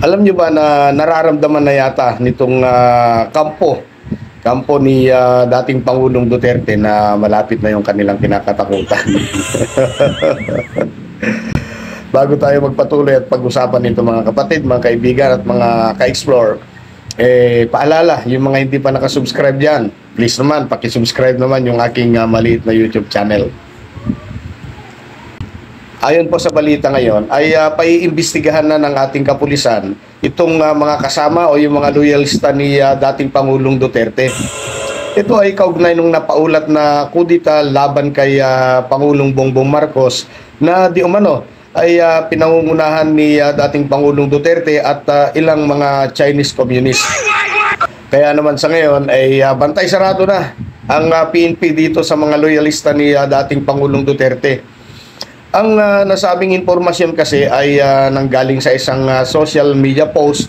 Alam nyo ba na nararamdaman na yata nitong kampo ni dating Pangulong Duterte na malapit na yung kanilang kinakatakutan. Bago tayo magpatuloy at pag-usapan nito mga kapatid, mga kaibigan at mga ka-explore, paalala, yung mga hindi pa nakasubscribe dyan, please naman, pakisubscribe naman yung aking maliit na YouTube channel. Ayon po sa balita ngayon, ay paiimbestigahan na ng ating kapulisan itong mga kasama o yung mga loyalista ni dating Pangulong Duterte. Ito ay kaugnay nung napaulat na kudita laban kay Pangulong Bongbong Marcos na di umano ay pinangungunahan ni dating Pangulong Duterte at ilang mga Chinese communist. Kaya naman sa ngayon ay bantay sarado na ang PNP dito sa mga loyalista ni dating Pangulong Duterte. Ang nasabing impormasyon kasi ay nanggaling sa isang social media post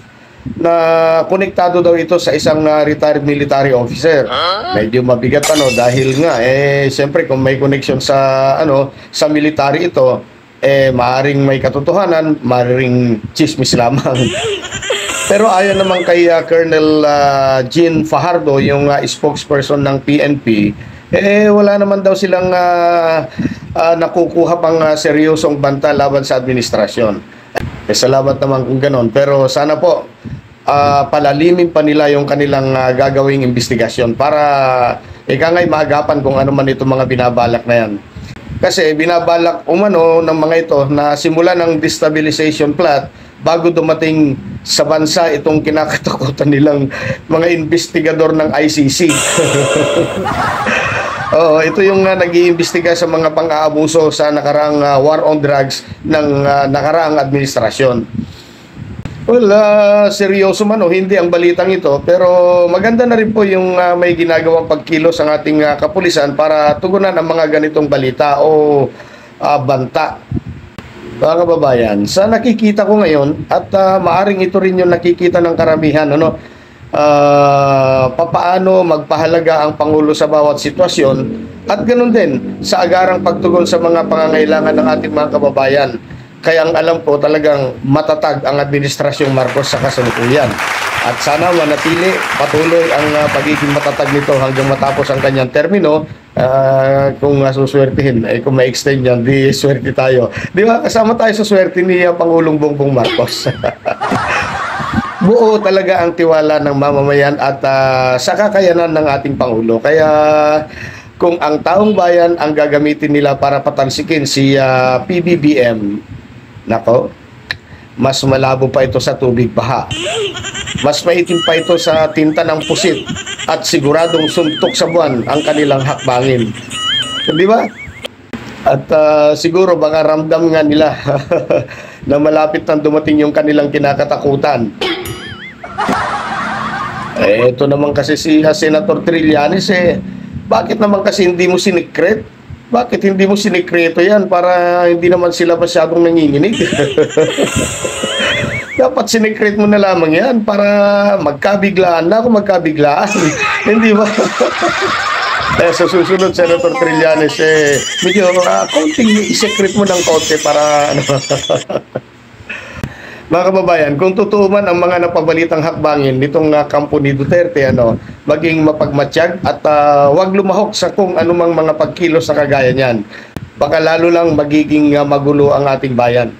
na konektado daw ito sa isang retired military officer. Medyo mabigat dahil nga siyempre kung may connection sa sa military ito, maaring may katotohanan, maaring chismis lamang. Pero ayon naman kay Colonel Jean Fajardo, yung spokesperson ng PNP, wala naman daw silang nakukuha pang seryosong banta laban sa administrasyon. Salamat naman kung ganon. Pero sana po palalimin pa nila yung kanilang gagawing investigasyon para ikangay maagapan kung ano man itong mga binabalak na yan. Kasi binabalak umano ng mga ito na simula ng destabilization plot bago dumating sa bansa itong kinakatakutan nilang mga investigador ng ICC. Oo, ito yung nag-iimbestiga sa mga pang-aabuso sa nakaraang war on drugs ng nakaraang administrasyon. Well, seryoso man o hindi ang balitang ito, pero maganda na rin po yung may ginagawang pagkilos ang ating kapulisan para tugunan ang mga ganitong balita o banta. Mga kababayan, sa nakikita ko ngayon at maaring ito rin yung nakikita ng karamihan, papaano magpahalaga ang Pangulo sa bawat sitwasyon at ganoon din sa agarang pagtugon sa mga pangangailangan ng ating mga kababayan. Kaya ang alam ko talagang matatag ang Administrasyong Marcos sa kasalukuyan. At sana manatili patuloy ang pagiging matatag nito hanggang matapos ang kanyang termino. Kung suswertihin, kung ma-extend yan, di swerte tayo. Di ba? Kasama tayo sa swerte ni Pangulong Bongbong Marcos. Buo talaga ang tiwala ng mamamayan at sa kakayanan ng ating Pangulo. Kaya kung ang taong bayan ang gagamitin nila para patalsikin si PBBM, nako, mas malabo pa ito sa tubig baha. Mas maitim pa ito sa tinta ng pusit at siguradong suntok sa buwan ang kanilang hakbangin. Di ba? At siguro baka ramdam nga nila na malapit nang dumating yung kanilang kinakatakutan. Ito naman kasi si Senator Trillanes, bakit naman kasi hindi mo sinikret? Bakit hindi mo sinikreto yan para hindi naman sila masyadong nanginginig? Dapat sinikret mo na lamang yan para magkabiglaan na kung magkabiglaan. Hindi ba? Sa susunod, Senator Trillanes, medyo konting isekret mo ng konti para Mga kababayan, kung totoo man ang mga napabalitang hakbangin nitong kampo ni Duterte, maging mapagmatsyag at wag lumahok sa kung anumang mga pagkilos sa kagaya niyan. Baka lalo lang magiging magulo ang ating bayan.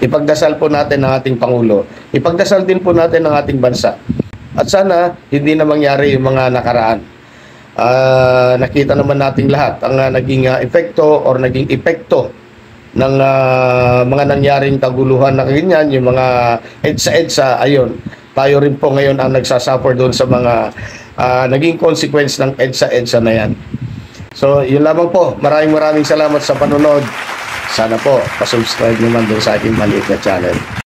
Ipagdasal po natin ang ating Pangulo. Ipagdasal din po natin ang ating bansa. At sana hindi na mangyari yung mga nakaraan. Nakita naman nating lahat ang naging epekto or naging epekto ng mga nangyaring kaguluhan na ganyan, yung mga EDSA, ayun. Tayo rin po ngayon ang nagsasuffer doon sa mga naging consequence ng EDSA na yan. So, yun lamang po. Maraming salamat sa panonood. Sana po, pasubscribe naman doon sa aking maliit na channel.